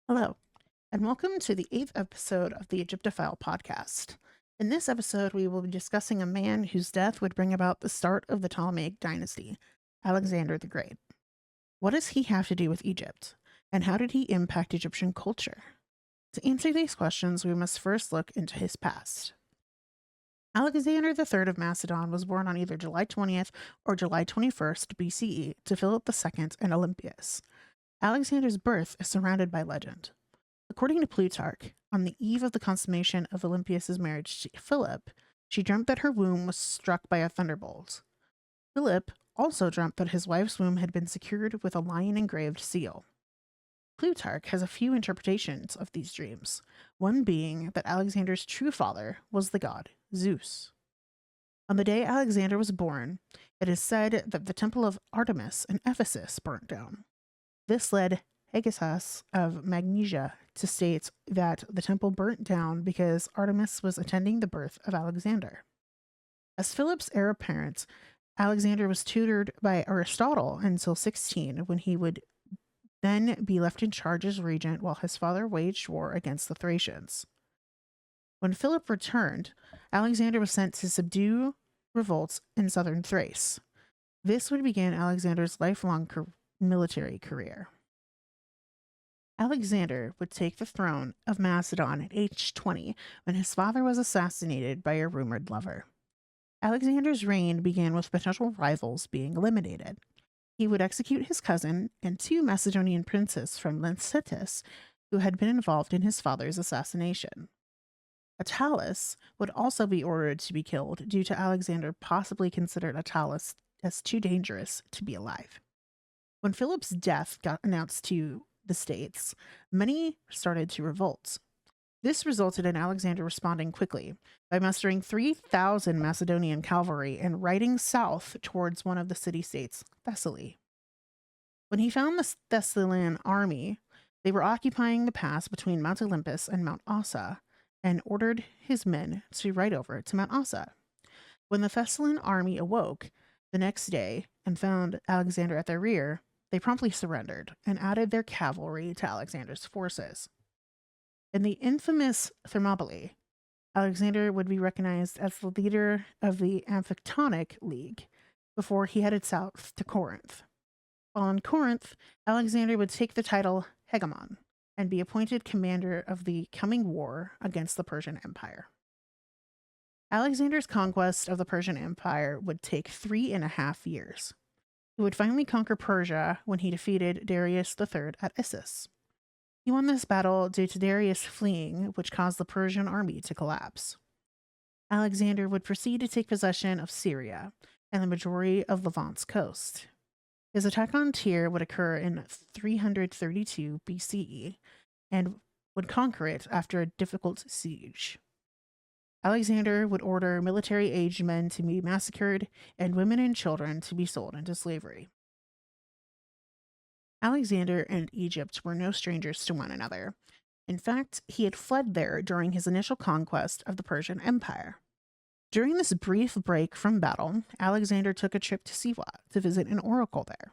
Hello, and welcome to the 8th episode of the Egyptophile podcast. In this episode, we will be discussing a man whose death would bring about the start of the Ptolemaic dynasty, Alexander the Great. What does he have to do with Egypt? And how did he impact Egyptian culture? To answer these questions, we must first look into his past. Alexander III of Macedon was born on either July 20th or July 21st BCE to Philip II and Olympias. Alexander's birth is surrounded by legend. According to Plutarch, on the eve of the consummation of Olympias's marriage to Philip, she dreamt that her womb was struck by a thunderbolt. Philip also dreamt that his wife's womb had been secured with a lion engraved seal. Plutarch has a few interpretations of these dreams, one being that Alexander's true father was the god Zeus. On the day Alexander was born, it is said that the temple of Artemis in Ephesus burnt down. This led Hegesas of Magnesia to state that the temple burnt down because Artemis was attending the birth of Alexander. As Philip's heir apparent, Alexander was tutored by Aristotle until 16, when he would then be left in charge as regent while his father waged war against the Thracians. When Philip returned, Alexander was sent to subdue revolts in southern Thrace. This would begin Alexander's lifelong military career. Alexander would take the throne of Macedon at age 20 when his father was assassinated by a rumored lover. Alexander's reign began with potential rivals being eliminated. He would execute his cousin and two Macedonian princes from Lyncestis who had been involved in his father's assassination. Attalus would also be ordered to be killed due to Alexander possibly considered Attalus as too dangerous to be alive. When Philip's death got announced to the states, many started to revolt. This resulted in Alexander responding quickly by mustering 3,000 Macedonian cavalry and riding south towards one of the city-states, Thessaly. When he found the Thessalian army, they were occupying the pass between Mount Olympus and Mount Ossa, and ordered his men to ride over to Mount Ossa. When the Thessalian army awoke the next day and found Alexander at their rear, they promptly surrendered and added their cavalry to Alexander's forces. In the infamous Thermopylae, Alexander would be recognized as the leader of the Amphictyonic League before he headed south to Corinth. While in Corinth, Alexander would take the title Hegemon and be appointed commander of the coming war against the Persian Empire. Alexander's conquest of the Persian Empire would take 3.5 years. He would finally conquer Persia when he defeated Darius III at Issus. He won this battle due to Darius fleeing, which caused the Persian army to collapse. Alexander would proceed to take possession of Syria and the majority of Levant's coast. His attack on Tyre would occur in 332 BCE and would conquer it after a difficult siege. Alexander would order military-aged men to be massacred and women and children to be sold into slavery. Alexander and Egypt were no strangers to one another. In fact, he had fled there during his initial conquest of the Persian Empire. During this brief break from battle, Alexander took a trip to Siwa to visit an oracle there.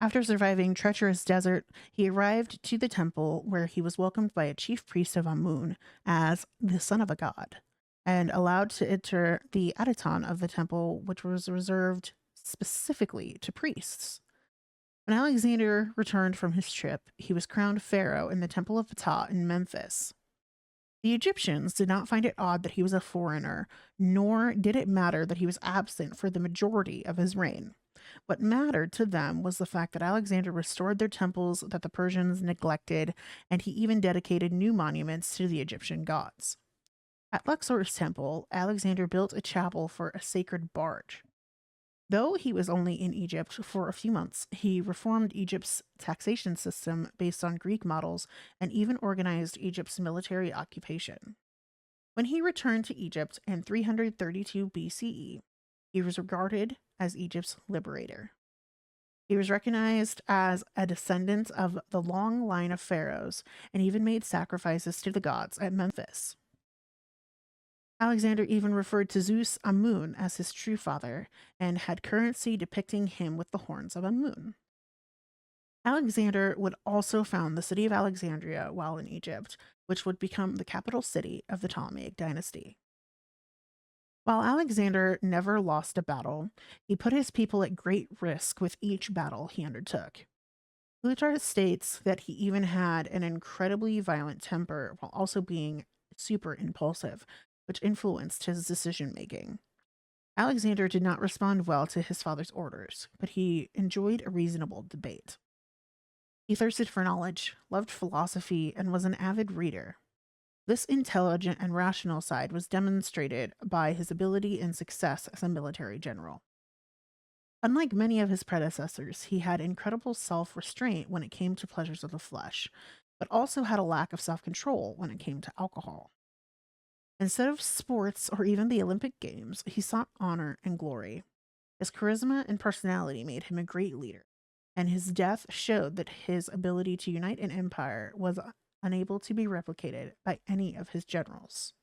After surviving treacherous desert, he arrived to the temple where he was welcomed by a chief priest of Amun as the son of a god, and allowed to enter the Adyton of the temple, which was reserved specifically to priests. When Alexander returned from his trip, he was crowned pharaoh in the Temple of Ptah in Memphis. The Egyptians did not find it odd that he was a foreigner, nor did it matter that he was absent for the majority of his reign. What mattered to them was the fact that Alexander restored their temples that the Persians neglected, and he even dedicated new monuments to the Egyptian gods. At Luxor's temple, Alexander built a chapel for a sacred barge. Though he was only in Egypt for a few months, he reformed Egypt's taxation system based on Greek models and even organized Egypt's military occupation. When he returned to Egypt in 332 BCE, he was regarded as Egypt's liberator. He was recognized as a descendant of the long line of pharaohs and even made sacrifices to the gods at Memphis. Alexander even referred to Zeus Amun as his true father and had currency depicting him with the horns of Amun. Alexander would also found the city of Alexandria while in Egypt, which would become the capital city of the Ptolemaic dynasty. While Alexander never lost a battle, he put his people at great risk with each battle he undertook. Plutarch states that he even had an incredibly violent temper while also being super impulsive, which influenced his decision making. Alexander did not respond well to his father's orders, but he enjoyed a reasonable debate. He thirsted for knowledge, loved philosophy, and was an avid reader. This intelligent and rational side was demonstrated by his ability and success as a military general. Unlike many of his predecessors, he had incredible self restraint when it came to pleasures of the flesh, but also had a lack of self control when it came to alcohol. Instead of sports or even the Olympic Games, he sought honor and glory. His charisma and personality made him a great leader, and his death showed that his ability to unite an empire was unable to be replicated by any of his generals.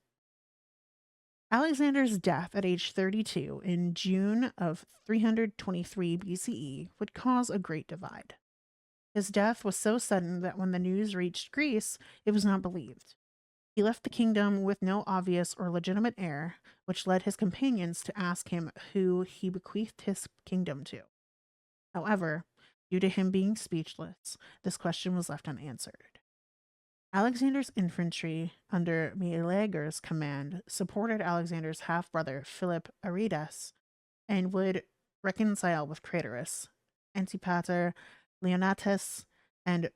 Alexander's death at age 32 in June of 323 BCE would cause a great divide. His death was so sudden that when the news reached Greece, it was not believed. He left the kingdom with no obvious or legitimate heir, which led his companions to ask him who he bequeathed his kingdom to. However, due to him being speechless, this question was left unanswered. Alexander's infantry, under Meleager's command, supported Alexander's half brother Philip Aridas and would reconcile with Craterus, Antipater, Leonatus, and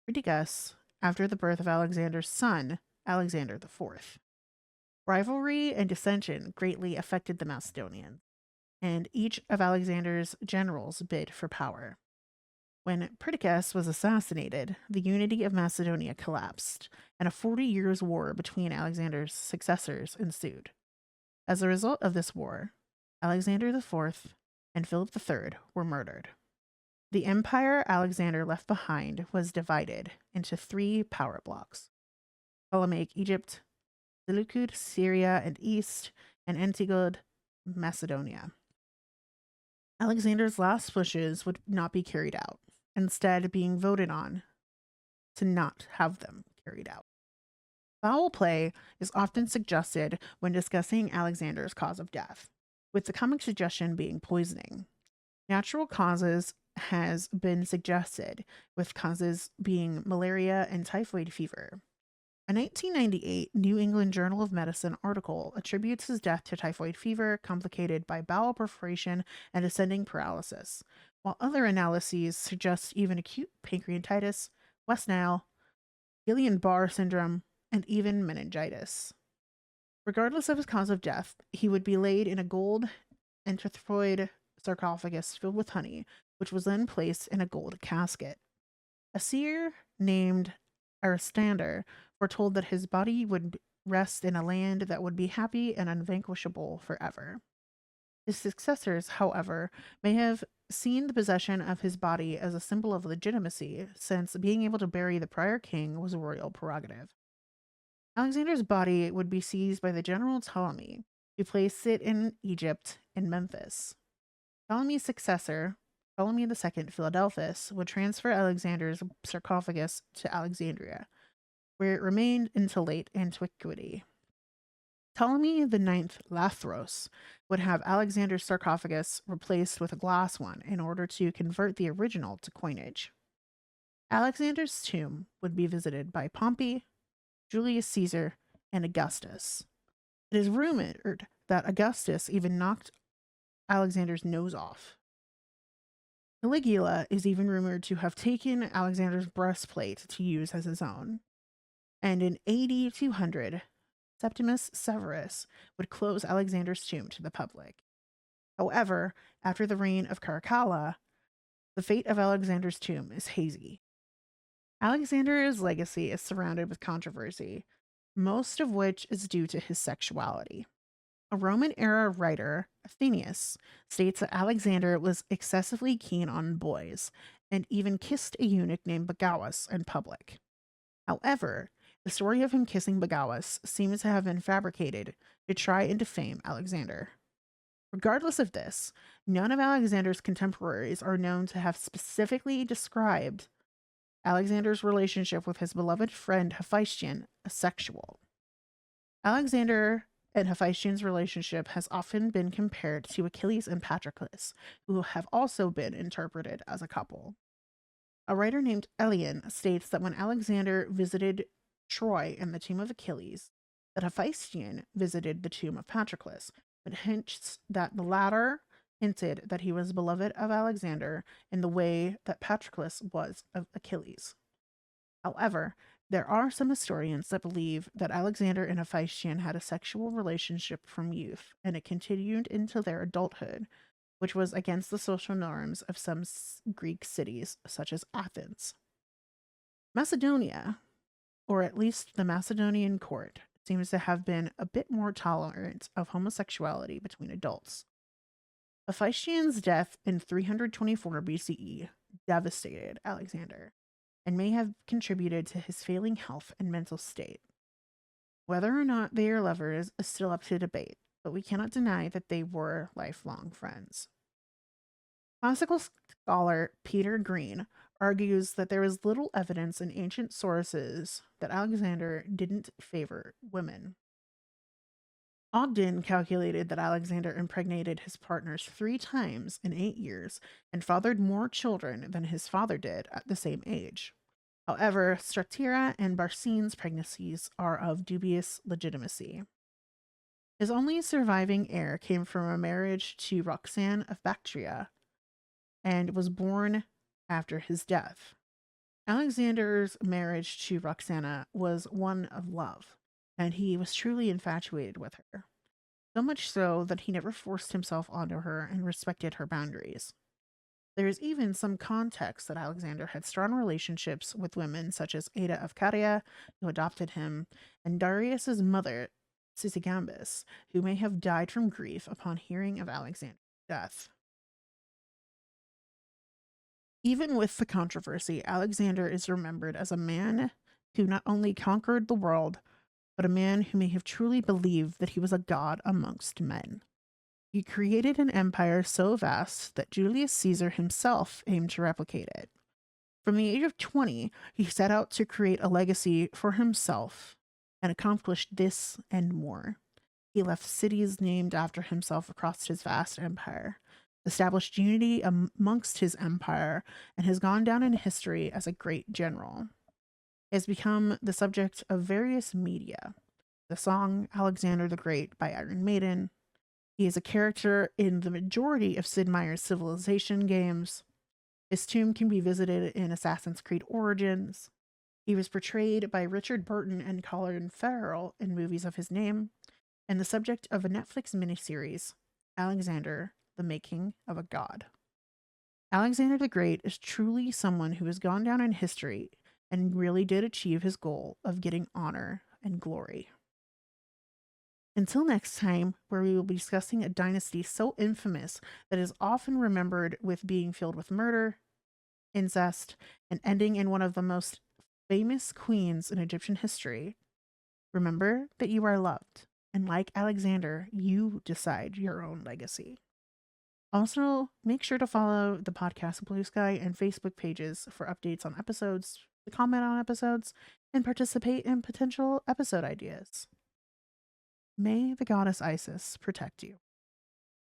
Perdiccas after the birth of Alexander's son, Alexander IV. Rivalry and dissension greatly affected the Macedonians, and each of Alexander's generals bid for power. When Perdiccas was assassinated, the unity of Macedonia collapsed, and a 40 years war between Alexander's successors ensued. As a result of this war, Alexander IV and Philip III were murdered. The empire Alexander left behind was divided into three power blocks: Ptolemaic Egypt, Seleucid Syria and East, and Antigone Macedonia. Alexander's last wishes would not be carried out, instead being voted on to not have them carried out. Foul play is often suggested when discussing Alexander's cause of death, with the common suggestion being poisoning. Natural causes has been suggested, with causes being malaria and typhoid fever. A 1998 New England Journal of Medicine article attributes his death to typhoid fever complicated by bowel perforation and ascending paralysis, while other analyses suggest even acute pancreatitis, West Nile, Guillain-Barré syndrome, and even meningitis. Regardless of his cause of death, he would be laid in a gold anthropoid sarcophagus filled with honey, which was then placed in a gold casket. A seer named Aristander foretold that his body would rest in a land that would be happy and unvanquishable forever. His successors, however, may have seen the possession of his body as a symbol of legitimacy, since being able to bury the prior king was a royal prerogative. Alexander's body would be seized by the general Ptolemy, who placed it in Egypt in Memphis. Ptolemy's successor, Ptolemy II Philadelphus, would transfer Alexander's sarcophagus to Alexandria, where it remained until late antiquity. Ptolemy IX Lathros would have Alexander's sarcophagus replaced with a glass one in order to convert the original to coinage. Alexander's tomb would be visited by Pompey, Julius Caesar, and Augustus. It is rumored that Augustus even knocked Alexander's nose off. Caligula is even rumored to have taken Alexander's breastplate to use as his own. And in AD 200, Septimus Severus would close Alexander's tomb to the public. However, after the reign of Caracalla, the fate of Alexander's tomb is hazy. Alexander's legacy is surrounded with controversy, most of which is due to his sexuality. A Roman-era writer, Athenaeus, states that Alexander was excessively keen on boys, and even kissed a eunuch named Bagoas in public. However, the story of him kissing Bagoas seems to have been fabricated to try and defame Alexander. Regardless of this, none of Alexander's contemporaries are known to have specifically described Alexander's relationship with his beloved friend Hephaestion sexual. Alexander and Hephaestion's relationship has often been compared to Achilles and Patroclus, who have also been interpreted as a couple. A writer named Elian states that when Alexander visited Troy and the tomb of Achilles, that Hephaestion visited the tomb of Patroclus, but hints that the latter hinted that he was beloved of Alexander in the way that Patroclus was of Achilles. However, there are some historians that believe that Alexander and Hephaestion had a sexual relationship from youth, and it continued into their adulthood, which was against the social norms of some Greek cities, such as Athens. Macedonia, or at least the Macedonian court, seems to have been a bit more tolerant of homosexuality between adults. Hephaestion's death in 324 BCE devastated Alexander and may have contributed to his failing health and mental state. Whether or not they are lovers is still up to debate, but we cannot deny that they were lifelong friends. Classical scholar Peter Green argues that there is little evidence in ancient sources that Alexander didn't favor women. Ogden calculated that Alexander impregnated his partners 3 times in 8 years and fathered more children than his father did at the same age. However, Statira and Barcine's pregnancies are of dubious legitimacy. His only surviving heir came from a marriage to Roxanne of Bactria and was born after his death. Alexander's marriage to Roxana was one of love, and he was truly infatuated with her. So much so that he never forced himself onto her and respected her boundaries. There is even some context that Alexander had strong relationships with women such as Ada of Caria, who adopted him, and Darius's mother, Sisigambis, who may have died from grief upon hearing of Alexander's death. Even with the controversy, Alexander is remembered as a man who not only conquered the world, but a man who may have truly believed that he was a god amongst men. He created an empire so vast that Julius Caesar himself aimed to replicate it. From the age of 20, he set out to create a legacy for himself and accomplished this and more. He left cities named after himself across his vast empire, established unity amongst his empire, and has gone down in history as a great general. He has become the subject of various media. The song Alexander the Great by Iron Maiden. He is a character in the majority of Sid Meier's Civilization games. His tomb can be visited in Assassin's Creed Origins. He was portrayed by Richard Burton and Colin Farrell in movies of his name, and the subject of a Netflix miniseries, Alexander, the Making of a God. Alexander the Great is truly someone who has gone down in history and really did achieve his goal of getting honor and glory. Until next time, where we will be discussing a dynasty so infamous that is often remembered with being filled with murder, incest, and ending in one of the most famous queens in Egyptian history, remember that you are loved, and like Alexander, you decide your own legacy. Also, make sure to follow the podcast Blue Sky and Facebook pages for updates on episodes, to comment on episodes, and participate in potential episode ideas. May the goddess Isis protect you.